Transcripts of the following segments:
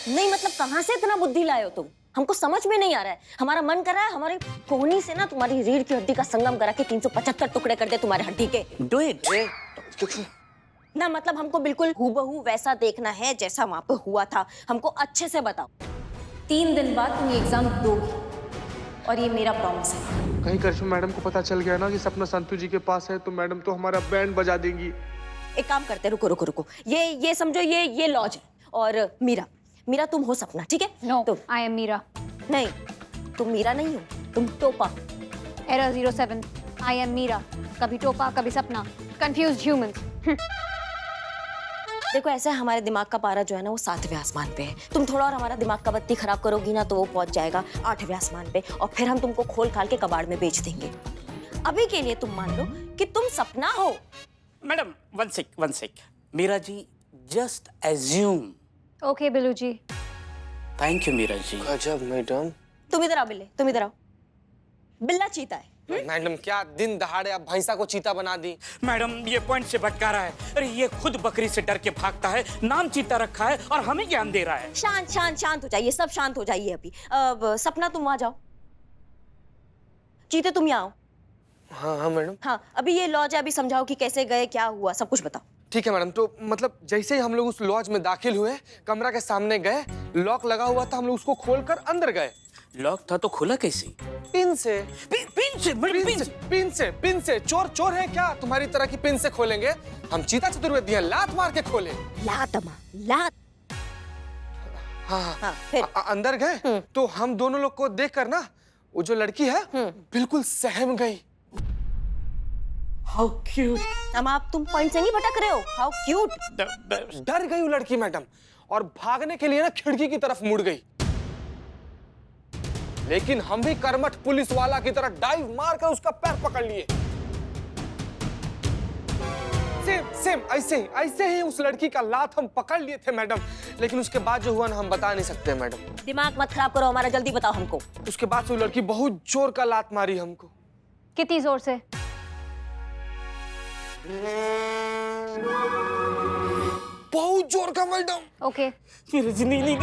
नहीं मतलब कहाँ से इतना बुद्धि लाए हो तुम? हमको समझ में नहीं आ रहा है। हमारा मन कर रहा है हमारी कोहनी से ना तुम्हारी रीढ़ की हड्डी का संगम करा के 375 टुकड़े कर दे तुम्हारे हड्डी के। Do it. ना मतलब हमको बिल्कुल हूबहू वैसा देखना है जैसा वहां पे हुआ था। हमको अच्छे से बताओ। 3 दिन बाद तुम ये एग्जाम दोगी और ये मेरा प्रॉमिस है। कहीं करिश्मा मैडम को पता चल गया ना कि सपना संतू जी के पास है तो मैडम तो हमारा बैंड बजा देंगी। एक काम करते, रुको रुको रुको, ये समझो, ये लॉज है और मीरा तुम हो सपना, ठीक है? नो, तुम आई एम मीरा। नहीं, तुम मीरा नहीं हो, तुम टोपा। Error 07, I am Meera. कभी टोपा कभी सपना, कंफ्यूज्ड ह्यूमंस। देखो ऐसा है, हमारे दिमाग का पारा जो है ना वो 7वें आसमान पे है। तुम थोड़ा और हमारा दिमाग का बत्ती खराब करोगी ना तो वो पहुंच जाएगा 8वें आसमान पे और फिर हम तुमको खोल खाल के कबाड़ में बेच देंगे। अभी के लिए तुम मान लो कि तुम सपना हो। Madam one sec. Meera ji just assume. Okay Billu ji. Thank you Meera ji. गजब मैडम। तुम इधर आओ बिल्ले, तुम इधर आओ। बिल्ला चीता है। मैडम क्या दिन दहाड़े आप भैंसा को चीता बना दी। मैडम ये पॉइंट से भटका रहा है। अरे ये खुद बकरी से डर के भागता है, नाम चीता रखा है और हमें ज्ञान दे रहा है। शांत हो जाइए, सब शांत हो जाइए अभी। सपना तुम वहां जाओ, चीते तुम यहाँ आओ। हाँ मैडम। हाँ अभी ये लॉज है, अभी समझाओ कि कैसे गए, क्या हुआ, सब कुछ बताओ। ठीक है मैडम। तो मतलब जैसे ही हम लोग उस लॉज में दाखिल हुए, कमरा के सामने गए, लॉक लगा हुआ था, हम लोग उसको खोलकर अंदर गए। लॉक था तो खुला कैसे? पिन से। पिन से। चोर है क्या? तुम्हारी तरह की पिन से खोलेंगे? हम चीता चतुर्वेदी हैं, लात मार के खोले। लात। हाँ फिर? अंदर गए तो हम दोनों लोग को देखकर ना वो जो लड़की है बिल्कुल सहम गई। How cute. तुम पॉइंट से नहीं भटक रहे हो। How cute. डर गई वो लड़की मैडम और भागने के लिए ना खिड़की की तरफ मुड़ गई। लेकिन हम भी कर्मठ पुलिस वाला की तरह डाइव मारकर उसका पैर पकड़ लिए। सेम ऐसे ही उस लड़की का लात हम पकड़ लिए थे मैडम। लेकिन उसके बाद जो हुआ ना हम बता नहीं सकते मैडम। दिमाग मत खराब करो हमारा, जल्दी बताओ हमको। उसके बाद से वो लड़की बहुत जोर का लात मारी हमको। कितनी जोर से? बहुत जोर का मैडम। ओके। नहीं।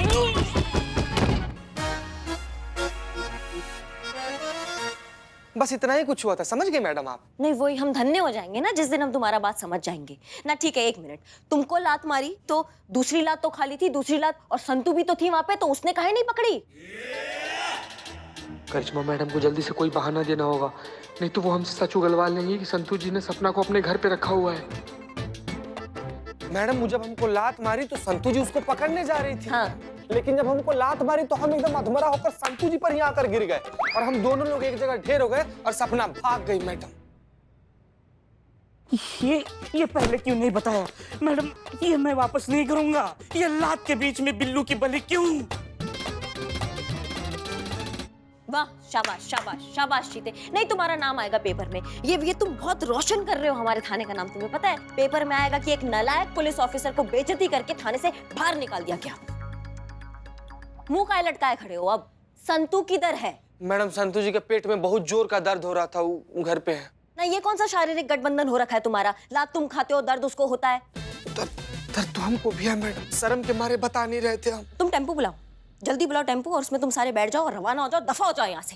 बस इतना ही कुछ हुआ था, समझ गए मैडम आप? नहीं वही हम धन्य हो जाएंगे ना जिस दिन हम तुम्हारा बात समझ जाएंगे ना। ठीक है, 1 मिनट। तुमको लात मारी तो दूसरी लात तो खाली थी, दूसरी लात, और संतू भी तो थी वहां पे, तो उसने काहे नहीं पकड़ी? करिश्मा मैडम को जल्दी से कोई बहाना देना होगा, नहीं तो वो हमसे सच उगलवा लेंगी कि संतू जी ने सपना को अपने घर पे रखा हुआ है। मैडम जब हमको लात मारी तो संतू जी उसको पकड़ने जा रही थी। हाँ। लेकिन जब हमको लात मारी तो हम एकदम अधमरा होकर संतू जी पर ही आकर गिर गए और हम दोनों लोग एक जगह ढेर हो गए और सपना भाग गई मैडम। ये पहले क्यों नहीं बताया? मैडम ये मैं वापस नहीं करूंगा। ये लात के बीच में बिल्लू की बलि क्यों? वाह, शाबाश शाबाश शाबाश चीते। नहीं तुम्हारा नाम आएगा पेपर में। ये तुम बहुत रोशन कर रहे हो हमारे थाने का नाम। तुम्हें पता है पेपर में आएगा कि एक नालायक पुलिस ऑफिसर को बेइज्जती करके थाने से बाहर निकाल दिया गया। मुंह काहे लटकाए खड़े हो? अब संतू किधर है? मैडम संतू जी के पेट में बहुत जोर का दर्द हो रहा था, वो घर पे है ना। ये कौन सा शारीरिक गठबंधन हो रखा है तुम्हारा? लात तुम खाते हो, दर्द उसको होता है। दर्द तो हमको भी है मैडम, शर्म के मारे बता नहीं रहे थे हम। तुम टेम्पो बुलाओ, जल्दी बुलाओ टेम्पो, और उसमें तुम सारे बैठ जाओ और रवाना हो जाओ, दफा हो जाओ यहाँ से।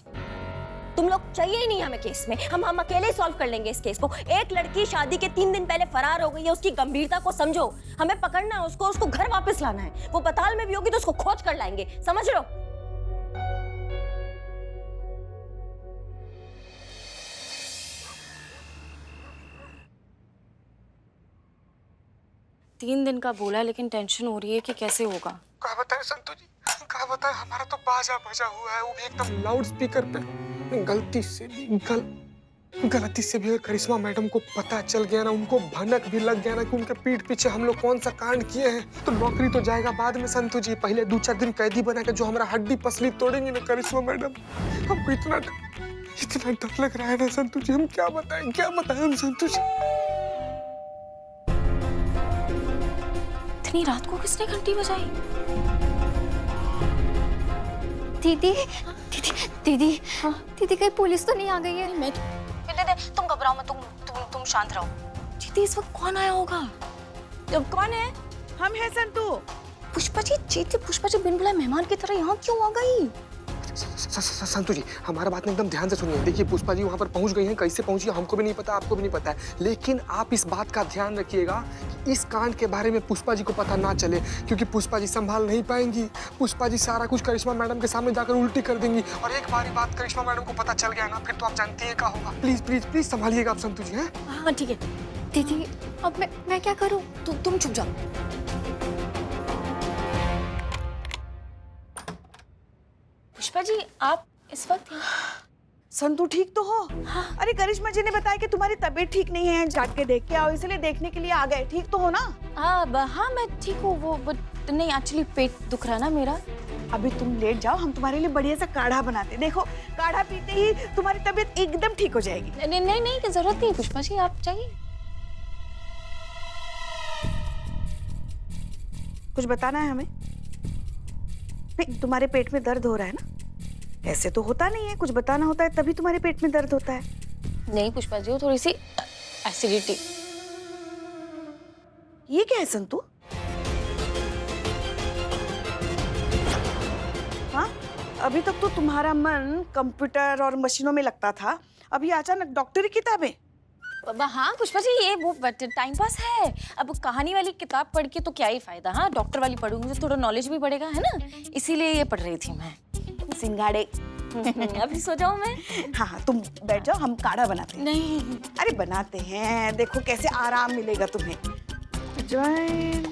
तुम लोग चाहिए ही नहीं हमें केस में। हम अकेले सॉल्व कर लेंगे इस केस को। एक लड़की शादी के 3 दिन पहले फरार हो गई है, उसकी गंभीरता को समझो। हमें पकड़ना है उसको घर वापस लाना है। वो पताल में भी होगी तो उसको खोज कर लाएंगे, समझ लो। तीन दिन का बोला, लेकिन टेंशन हो रही है कि कैसे होगा। क्या बताएं संतू जी, क्या बताएं, हमारा तो बाजा बजा हुआ है, वो भी एकदम लाउड स्पीकर पे। गलती से भी अगर करिश्मा मैडम को पता चल गया ना, उनको भनक भी लग गया ना कि उनके पीठ पीछे हम लोग कौन सा कांड किए हैं, तो नौकरी तो जाएगा बाद में संतू जी। पहले 2-4 दिन कैदी बना के जो हमारा हड्डी पसली तोड़ेंगे ना करिश्मा मैडम। हमको इतना डर लग रहा है ना संतू जी, हम क्या बताएं हम संतू जी। इतनी रात को किसने घंटी बजाई? दीदी कहीं पुलिस तो नहीं आ गई है? तुम घबराओ मत, तुम शांत रहो। दीदी इस वक्त कौन आया होगा? कौन है? हम हैं संतू। पुष्पा जी बिन बुलाए मेहमान की तरह यहाँ क्यों आ गई? संतु जी, हमारा बात में एकदम ध्यान से सुनिए। देखिए पुष्पा जी वहाँ पर पहुँच गई हैं, कैसे पहुँची हमको भी नहीं पता, आपको भी नहीं पता है, लेकिन आप इस बात का ध्यान रखिएगा कि इस कांड के बारे में पुष्पा जी को पता ना चले, क्योंकि पुष्पा जी संभाल नहीं पाएंगी। पुष्पा जी सारा कुछ करिश्मा मैडम के सामने जाकर उल्टी कर देंगी, और एक बारी बात करिश्मा मैडम को पता चल गया ना, फिर तो आप जानती है क्या होगा। प्लीज प्लीज प्लीज संभालिएगा आप संतु जी। हैं? हाँ ठीक है। दीदी अब मैं क्या करूँ? तुम चुप जाओ। पुष्पा जी आप इस वक्त यहाँ? संतु ठीक तो हो? हाँ। अरे करिश्मा जी ने बताया कि तुम्हारी तबीयत ठीक नहीं है, जाट के देख के आओ, इसलिए देखने के लिए आ गए। ठीक तो हो ना? हाँ मैं ठीक हूँ, वो बट नहीं एक्चुअली पेट दुख रहा ना मेरा। अभी तुम लेट जाओ, हम तुम्हारे लिए बढ़िया सा काढ़ा बनाते। देखो काढ़ा पीते ही तुम्हारी तबीयत एकदम ठीक हो जाएगी। नहीं जरूरत नहीं पुष्पा जी, आप चाहिए। कुछ बताना है हमें? नहीं, तुम्हारे पेट में दर्द हो रहा है ना? ऐसे तो होता नहीं है, कुछ बताना होता है तभी तुम्हारे पेट में दर्द होता है। नहीं पुष्पा जी, वो थोड़ी सी एसिडिटी। ये क्या है संतु? हाँ, अभी तक तो तुम्हारा मन कंप्यूटर और मशीनों में लगता था, अभी अचानक डॉक्टरी किताबें। हाँ पुष्पा जी, ये वो टाइम पास है। अब कहानी वाली किताब पढ़ के तो क्या ही फायदा। हाँ डॉक्टर वाली पढ़ूंगी तो थोड़ा नॉलेज भी बढ़ेगा, है ना, इसीलिए ये पढ़ रही थी मैं। सिंगाड़े। अभी सो जाऊं मैं? हाँ तुम बैठ जाओ, हम काढ़ा बनाते हैं। नहीं। अरे बनाते हैं, देखो कैसे आराम मिलेगा तुम्हें। अजवाइन,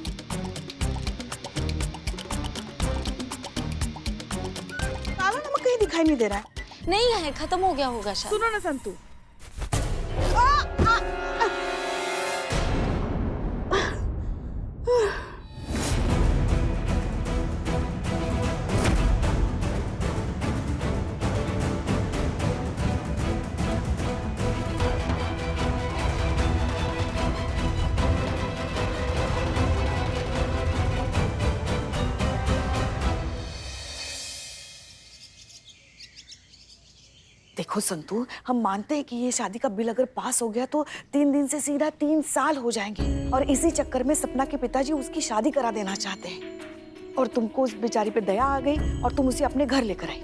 काला नमक कहीं दिखाई नहीं दे रहा है। नहीं है, खत्म हो गया होगा शायद। सुनो ना संतु, देखो संतु, हम मानते हैं कि ये शादी का बिल अगर पास हो गया तो 3 दिन से सीधा 3 साल हो जाएंगे, और इसी चक्कर में सपना के पिताजी उसकी शादी करा देना चाहते हैं, और तुमको उस बेचारी पे दया आ गई और तुम उसे अपने घर लेकर आई।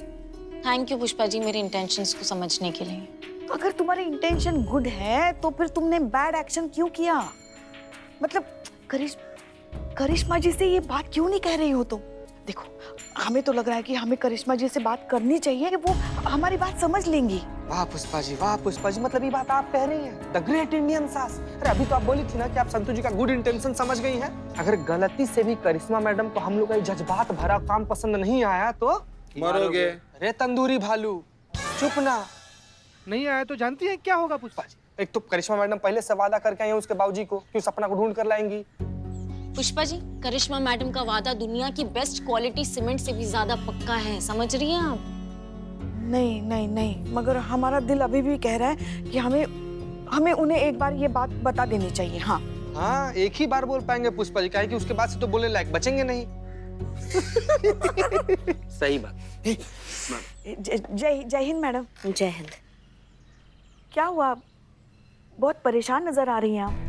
थैंक यू पुष्पा जी मेरे इंटेंशंस को समझने के लिए। तो अगर तुम्हारे इंटेंशन गुड है तो फिर तुमने बैड एक्शन क्यों किया? मतलब करिश्मा जी से ये बात क्यों नहीं कह रही हो तुम? देखो हमें तो लग रहा है कि हमें करिश्मा जी से बात करनी चाहिए, कि वो हमारी बात समझ लेंगी। वाह पुष्पा जी, मतलब ये बात आप कह रही हैं, द ग्रेट इंडियन सास। अरे अभी तो आप बोली थी ना कि आप संतु जी का गुड इंटेंशन समझ गई हैं। अगर गलती से भी करिश्मा मैडम को हम लोग का जज्बात भरा काम पसंद नहीं आया तो मरोगे। अरे तंदूरी भालू, चुप ना। नहीं आया तो जानती हैं क्या होगा पुष्पा जी? एक तो करिश्मा मैडम पहले से वादा करके आई हैं उसके बाबूजी को कि सपना को ढूंढ कर लाएंगी। पुष्पा जी, करिश्मा मैडम का वादा दुनिया की बेस्ट क्वालिटी सीमेंट से भी ज्यादा पक्का है, समझ रही हैं आप? नहीं, मगर हमारा दिल अभी भी कह रहा है कि हमें उन्हें एक बार ये बात बता देनी चाहिए। हाँ, एक ही बार बोल पाएंगे पुष्पा जी, काहे कि उसके बाद से तो बोले लायक बचेंगे नहीं। सही बात। जय हिंद मैडम। जय हिंद। क्या हुआ, बहुत परेशान नजर आ रही हैं आप।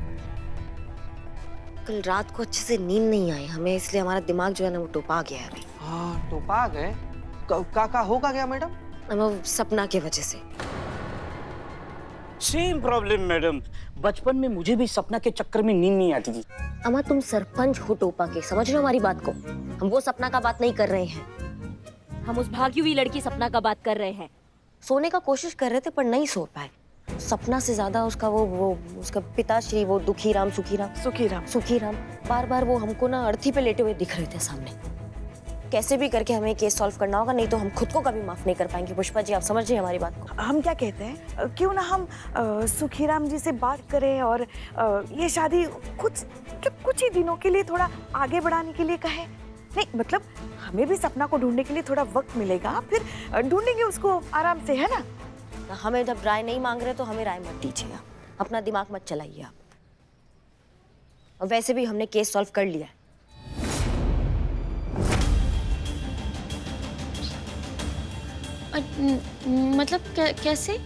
कल रात को अच्छे से नींद नहीं आई हमें, इसलिए हमारा दिमाग जो है ना वो टोपा गया है अभी। हाँ टोपा गए? का होगा क्या मैडम? वो सपना की वजह से। सेम प्रॉब्लम मैडम, बचपन में मुझे भी सपना के चक्कर में नींद नहीं आती थी। अमा तुम सरपंच हो टोपा के, समझ रहे हो हमारी बात को? हम वो सपना का बात नहीं कर रहे हैं, हम उस भागी हुई लड़की सपना का बात कर रहे हैं। सोने का कोशिश कर रहे थे पर नहीं सो पाए। सपना से ज्यादा उसका वो उसका पिताश्री, वो दुखीराम सुखीराम बार बार वो हमको ना अर्थी पे लेटे हुए दिख रहे थे सामने। कैसे भी करके हमें केस सॉल्व करना होगा, नहीं तो हम खुद को कभी माफ नहीं कर पाएंगे। पुष्पा जी आप समझिए हमारी बात को। हम क्या कहते हैं, क्यों ना हम सुखीराम जी से बात करें और ये शादी कुछ ही दिनों के लिए थोड़ा आगे बढ़ाने के लिए कहें। नहीं मतलब हमें भी सपना को ढूंढने के लिए थोड़ा वक्त मिलेगा, फिर ढूंढेंगे उसको आराम से, है ना? हमें जब राय नहीं मांग रहे तो हमें राय मत दीजिए, आप अपना दिमाग मत चलाइए आप। और वैसे भी हमने केस सॉल्व कर लिया है। मतलब कैसे?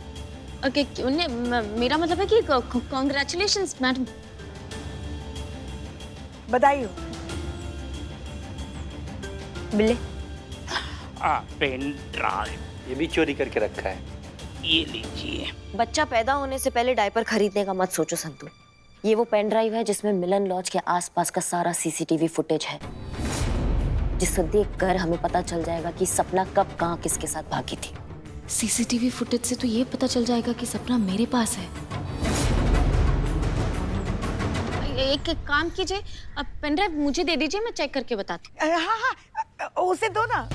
मेरा मतलब है कि कांग्रेचुलेशंस मैडम। बधाई हो। बिल्ले पेन ड्राइव ये भी चोरी करके रखा है। ये लीजिए। बच्चा पैदा होने से पहले डायपर खरीदने का मत सोचो संतू। ये वो पेन ड्राइव है जिसमें मिलन लॉज के आसपास का सारा सीसीटीवी फुटेज है, जिसको देखकर हमें पता चल जाएगा कि सपना कब कहाँ किसके साथ भागी थी। सीसीटीवी फुटेज से तो ये पता चल जाएगा कि सपना मेरे पास है। एक काम कीजिए, अब पेन ड्राइव मुझे दे दीजिए, मैं चेक करके बताती हूँ। हाँ, उसे दो ना।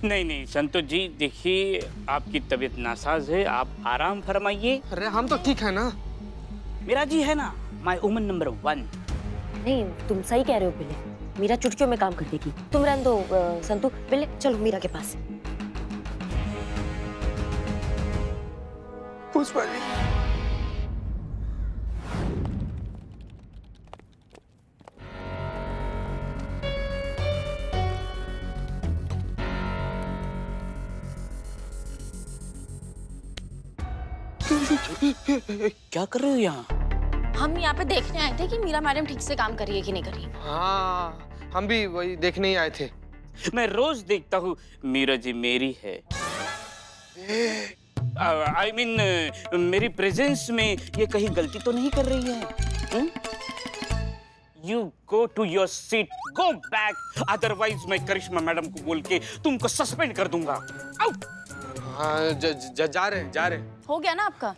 नहीं संतोष जी, देखिए आपकी तबीयत नासाज है, आप आराम फरमाइए। अरे हम तो ठीक है ना। मेरा जी है ना, माय वुमन नंबर 1। नहीं, तुम सही कह रहे हो बिल्ले, मीरा चुटकियों में काम कर देगी। तुम रहने दो संतू। बिल्ले चलो मीरा के पास। पुष्पा जी, क्या कर रहे हो यहाँ? हम यहाँ पे देखने आए थे कि मीरा मैडम ठीक से काम कर रही है कि नहीं कर रही। हाँ हम भी वही देखने ही आए थे। मैं रोज देखता हूँ मीरा जी मेरी है। I mean, मेरी प्रेजेंस में ये कहीं गलती तो नहीं कर रही है? You go to your seat, go back, otherwise मैं करिश्मा मैडम को बोल के तुमको सस्पेंड कर दूंगा। आउट। हाँ जा रहे। हो गया ना आपका?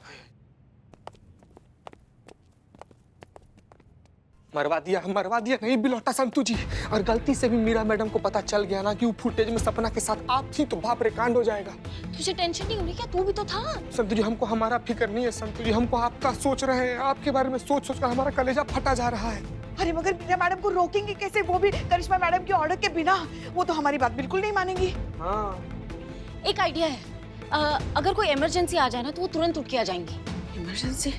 मरवा दिया नहीं बिलौटा संतू जी। और गलती से भी मीरा मैडम को पता चल गया ना कि वो फुटेज में सपना के साथ आप थी तो बाप रे कांड हो जाएगा। तुझे टेंशन नहीं हो रही क्या? तू भी तो था। संतू जी हमको हमारा फिक्र नहीं है संतू जी, हमको आपका सोच रहे हैं। आपके बारे में सोच कर हमारा कलेजा फटा जा रहा है। अरे मगर मीरा मैडम को रोकेंगे कैसे, वो भी करिश्मा मैडम के ऑर्डर के बिना? वो तो हमारी बात बिल्कुल नहीं मानेंगी। हाँ एक आइडिया है, अगर कोई इमरजेंसी आ जाए ना तो वो तुरंत उठ के आ जाएंगी। इमरजेंसी?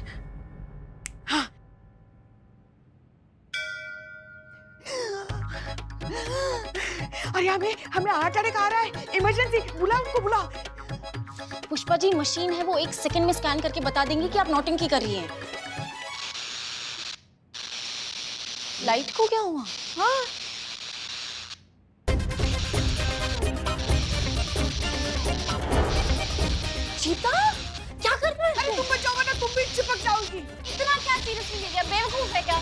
हाँ। अरे हमें हार्ट अटैक आ रहा है, इमरजेंसी, बुला उनको, बुला। पुष्पा जी मशीन है, वो 1 सेकंड में स्कैन करके बता देंगे कि आप नौटंकी कर रही हैं। लाइट को क्या हुआ? हाँ। चीता क्या कर रहे अरे तुम बच जाओगे ना, तुम भी चिपक जाओगी। इतना क्या सीरियसली ले लिया? बेवकूफ है क्या?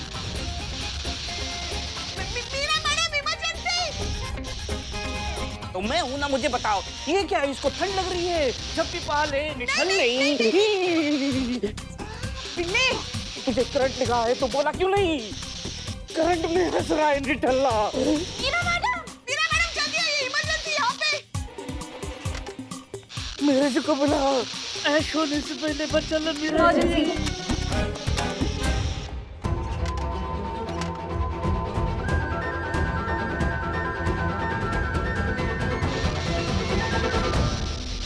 Meera madam emergency. तो मैं हूं ना, मुझे बताओ ये क्या है? इसको ठंड लग रही है, जब भी पाले निठल नहीं। बिल्ली, तुझे करंट लगा है तो बोला क्यों नहीं? करंट में हंस रहा है निठल्ला। मीरा मैडम जल्दी आइए, इमरजेंसी यहाँ पे। मेरे को बुला, ऐश होने से पहले बचा लो मेरा जी।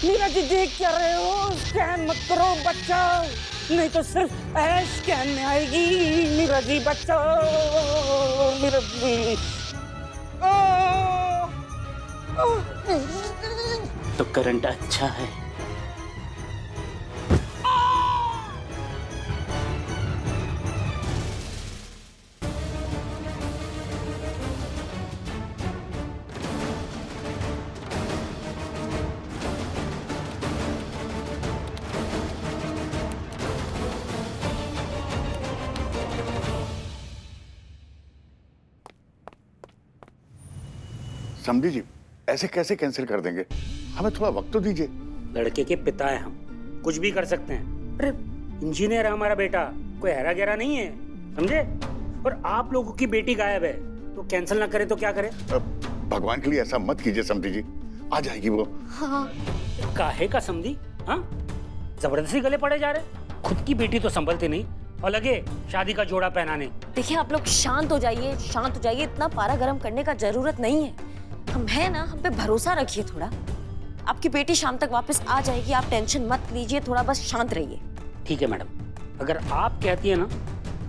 मीरा जी देख क्या रहे हो? स्कैन मत करो, बचाओ, नहीं तो सिर्फ ऐश स्कैन में आएगी। मीरा जी बचाओ, मीरा जी। तो करंट अच्छा है। समझी जी, ऐसे कैसे कैंसिल कर देंगे? हमें थोड़ा वक्त तो दीजिए। लड़के के पिता है हम, कुछ भी कर सकते हैं। अरे इंजीनियर है हमारा बेटा, कोई हैरा गहरा नहीं है, समझे? और आप लोगों की बेटी गायब है तो कैंसिल ना करे तो क्या करे? भगवान के लिए ऐसा मत कीजिए समझी जी, आ जाएगी वो। हाँ। काहे का समझी? हाँ, जबरदस्ती गले पड़े जा रहे। खुद की बेटी तो संभलते नहीं और लगे शादी का जोड़ा पहनाने। देखिए आप लोग शांत हो जाइए, इतना पारा गर्म करने का जरूरत नहीं है। हम है ना, हम पे भरोसा रखिए थोड़ा। आपकी बेटी शाम तक वापस आ जाएगी, आप टेंशन मत लीजिए, थोड़ा बस शांत रहिए। ठीक है मैडम, अगर आप कहती है ना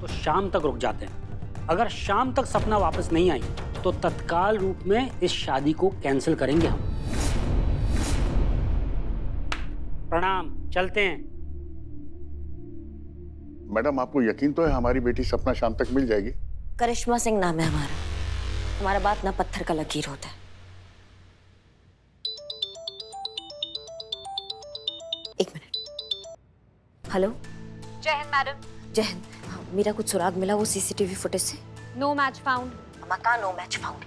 तो शाम तक रुक जाते हैं। अगर शाम तक सपना वापस नहीं आई तो तत्काल रूप में इस शादी को कैंसिल करेंगे हम। प्रणाम, चलते हैं। मैडम आपको यकीन तो है हमारी बेटी सपना शाम तक मिल जाएगी? करिश्मा सिंह नाम है हमारा, तुम्हारा बाप ना पत्थर का लकीर होता है। एक मिनट। हेलो। जय हिंद मैडम। जय हिंद। हाँ, मेरा कुछ सुराग मिला वो सीसीटीवी फुटेज से? No match found. अम्मा कहाँ नो मैच फाउंड?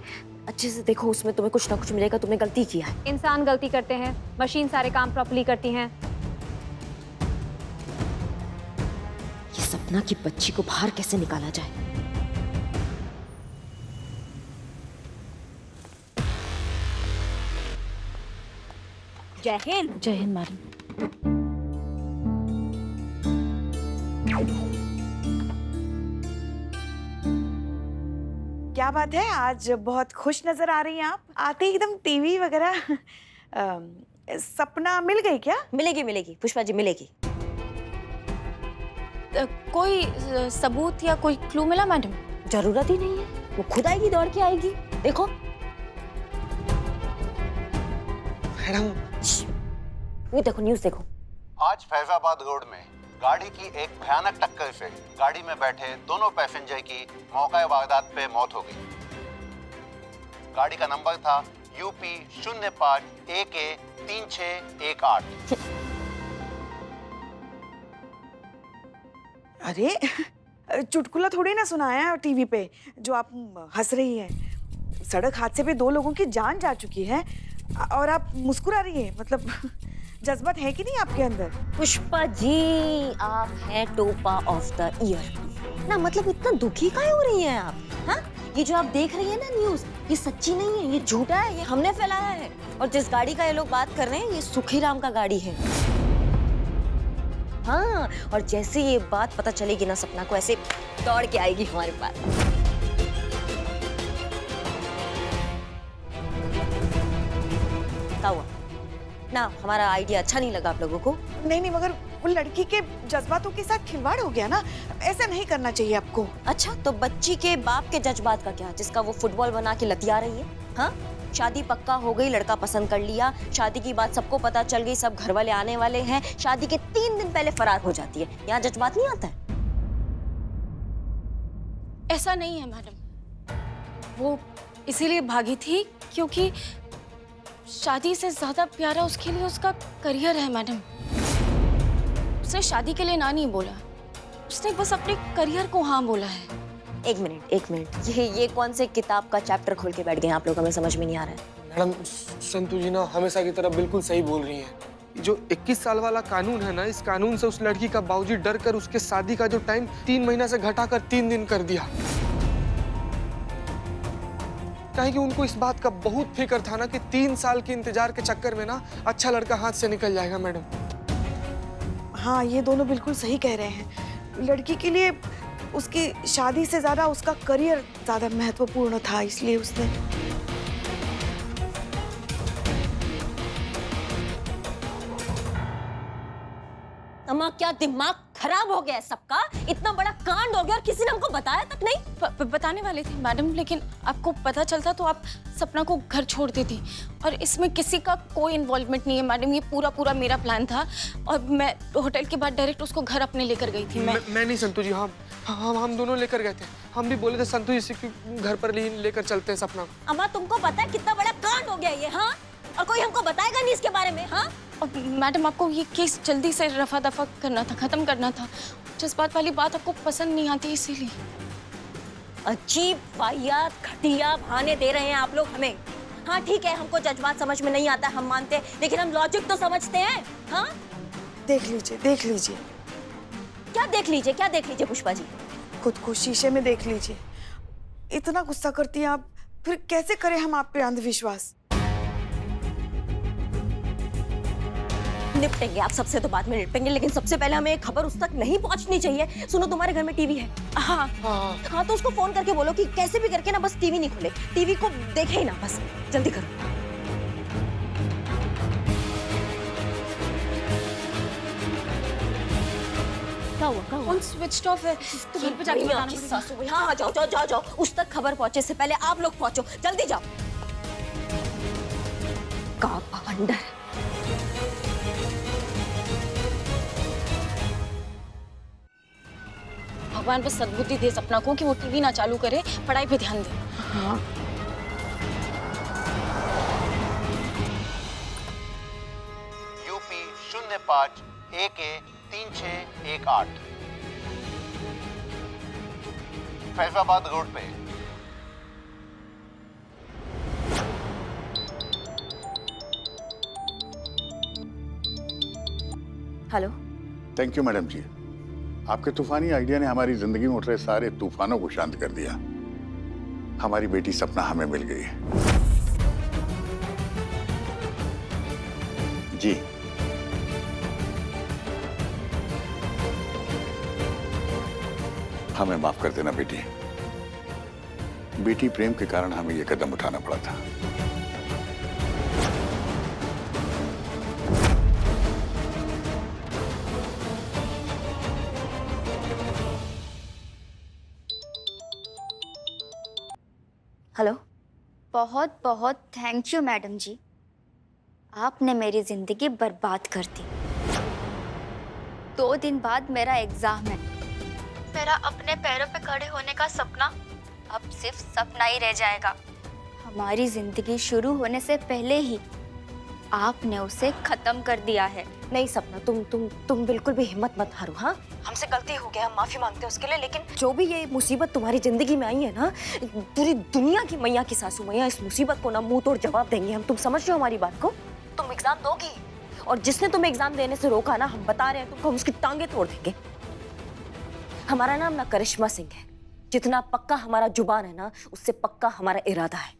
अच्छे से देखो, उसमें तुम्हें कुछ ना कुछ मिलेगा। तुमने गलती किया है। इंसान गलती करते हैं, मशीन सारे काम प्रॉपर्ली करती हैं। ये सपना की बच्ची को बाहर कैसे निकाला जाए? जय हिंद। जय हिंद मैडम। क्या बात है, आज बहुत खुश नजर आ रही हैं आप। आते ही एकदम टीवी वगैरह। सपना मिल गई क्या? मिलेगी मिलेगी पुष्पा जी, मिलेगी। कोई सबूत या कोई क्लू मिला मैडम? जरूरत ही नहीं है, वो खुद आएगी, दौड़ के आएगी। देखो। मैडम, ये देखो, न्यूज़ देखो। आज फैजाबाद रोड में गाड़ी की एक भयानक टक्कर से गाड़ी में बैठे दोनों पैसेंजर की मौका वारदात पे मौत हो गई। गाड़ी का नंबर था UP 05 AK 3618। अरे चुटकुला थोड़ी ना सुनाया टीवी पे जो आप हंस रही हैं। सड़क हादसे पे 2 लोगों की जान जा चुकी है और आप मुस्कुरा रही हैं। मतलब जज्बात है कि नहीं आपके अंदर? पुष्पा जी, आप हैं टोपा ऑफ द ईयर ना। मतलब इतना दुखी काहे हो रही हैं आप? हाँ, ये जो आप देख रही हैं ना न्यूज़, ये सच्ची नहीं है, ये झूठा है, ये हमने फैलाया है। और जिस गाड़ी का ये लोग बात कर रहे हैं, ये सुखीराम का गाड़ी है। हाँ, और जैसे ये बात पता चलेगी ना सपना को, ऐसे दौड़ के आएगी हमारे पास। क्या हुआ ना? हमारा आइडिया अच्छा नहीं लगा आप लोगों को? नहीं, मगर वो लड़की के जज्बातों के साथ खिलवाड़ हो गया ना। ऐसा नहीं करना चाहिए आपको। अच्छा, तो बच्ची के बाप के जज्बात का क्या, जिसका वो फुटबॉल बना के लतिया रही है? हाँ, शादी पक्का हो गई, लड़का पसंद कर लिया, शादी की बात सबको पता चल गई, सब घर वाले आने वाले हैं, शादी के 3 दिन पहले फरार हो जाती है। यहाँ जज्बात नहीं आता है? ऐसा नहीं है मैडम, वो इसीलिए भागी थी क्योंकि शादी से ज्यादा प्यारा उसके लिए उसका करियर है मैडम। उसने शादी के लिए ना नहीं बोला, उसने बस अपने करियर को हाँ बोला है। एक मिनट, ये कौन से किताब का चैप्टर खोल के बैठ गए आप लोग? हमें समझ में नहीं आ रहा है। मैडम, संतू जी ना हमेशा की तरह बिल्कुल सही बोल रही हैं। जो 21 साल वाला कानून है ना, इस कानून से उस लड़की का बाबूजी डर कर उसके शादी का जो टाइम 3 महीना से घटाकर 3 दिन कर दिया। काहे कि उनको इस बात का बहुत फिक्र था ना कि 3 साल के इंतजार के चक्कर में ना अच्छा लड़का हाथ से निकल जाएगा। मैडम, हाँ, ये दोनों बिल्कुल सही कह रहे हैं। लड़की के लिए उसकी शादी से ज्यादा उसका करियर ज्यादा महत्वपूर्ण था, इसलिए उसने। अम्मा, क्या दिमाग खराब हो गया है सबका? इतना बड़ा कांड हो गया और किसी ने हमको बताया तक नहीं। बताने वाले थे मैडम, लेकिन आपको पता चलता तो आप सपना को घर छोड़ देती। और इसमें किसी का कोई इन्वॉल्वमेंट नहीं है मैडम, ये पूरा मेरा प्लान था। और मैं होटल के बाद डायरेक्ट उसको घर अपने लेकर गई थी। मैं नहीं संतू जी, हम दोनों लेकर गए थे। हम भी बोले थे संतू जी से कि घर पर लेकर चलते हैं सपना को। अम्मा, तुमको पता है कितना बड़ा कांड हो गया ये? हाँ, और कोई हमको बताएगा नहीं इसके बारे में? हाँ, और मैडम, आपको ये केस जल्दी से रफा दफा करना था, खत्म करना था। जज्बात वाली बात आपको पसंद नहीं आती, इसीलिए। अजीब वाहियात घटिया बहाने दे रहे हैं आप लोग हमें। हाँ ठीक है, हमको जज्बात समझ में नहीं आता, हम मानते हैं, लेकिन हम लॉजिक तो समझते हैं। हाँ, देख लीजिए। क्या देख लीजिए पुष्पा जी? खुद को शीशे में देख लीजिए। इतना गुस्सा करती हैं आप, फिर कैसे करें हम आप पे अंधविश्वास? निपटेंगे, आप सबसे तो बाद में निपटेंगे, लेकिन सबसे पहले हमें खबर उस तक नहीं पहुंचनी चाहिए। सुनो, तुम्हारे घर में टीवी है? हाँ, तो उसको फोन करके बोलो कि कैसे भी करके ना बस टीवी नहीं खोले, टीवी को देखे ही ना, बस जल्दी करो। क्या हुआ? फोन स्विच ऑफ है, तो घर पे जाके बताना पड़ेगा। हाँ, जाओ, उस तक खबर पहुंचे से पहले आप लोग पहुंचो, जल्दी जाओ। का बवंडर। भगवान बस सद्बुद्धि दे सपना को कि वो टीवी ना चालू करे, पढ़ाई पे ध्यान दे। हाँ, 05 AK 3618 फैजाबाद रोड पे। हेलो। थैंक यू मैडम जी, आपके तूफानी आइडिया ने हमारी जिंदगी में उठ रहे सारे तूफानों को शांत कर दिया। हमारी बेटी सपना हमें मिल गई है। जी हमें माफ कर देना बेटी, बेटी प्रेम के कारण हमें यह कदम उठाना पड़ा था। हेलो। बहुत बहुत थैंक यू मैडम जी, आपने मेरी जिंदगी बर्बाद कर दी। 2 दिन बाद मेरा एग्जाम है। मेरा अपने पैरों पे खड़े होने का सपना अब सिर्फ सपना ही रह जाएगा। हमारी जिंदगी शुरू होने से पहले ही आपने उसे खत्म कर दिया है। नहीं सपना, तुम बिल्कुल भी हिम्मत मत हारो। हाँ, हमसे गलती हो गया, हम माफी मांगते हैं उसके लिए, लेकिन जो भी ये मुसीबत तुम्हारी जिंदगी में आई है ना, पूरी दुनिया की मैया की सासू मैया इस मुसीबत को ना मुंह तोड़ जवाब देंगे हम। तुम समझ रहे हो हमारी बात को? तुम एग्जाम दोगी, और जिसने तुम्हें एग्जाम देने से रोका ना, हम बता रहे हैं तुमको, हम उसकी टांगे तोड़ देंगे। हमारा नाम ना करिश्मा सिंह है। जितना पक्का हमारा जुबान है ना, उससे पक्का हमारा इरादा है।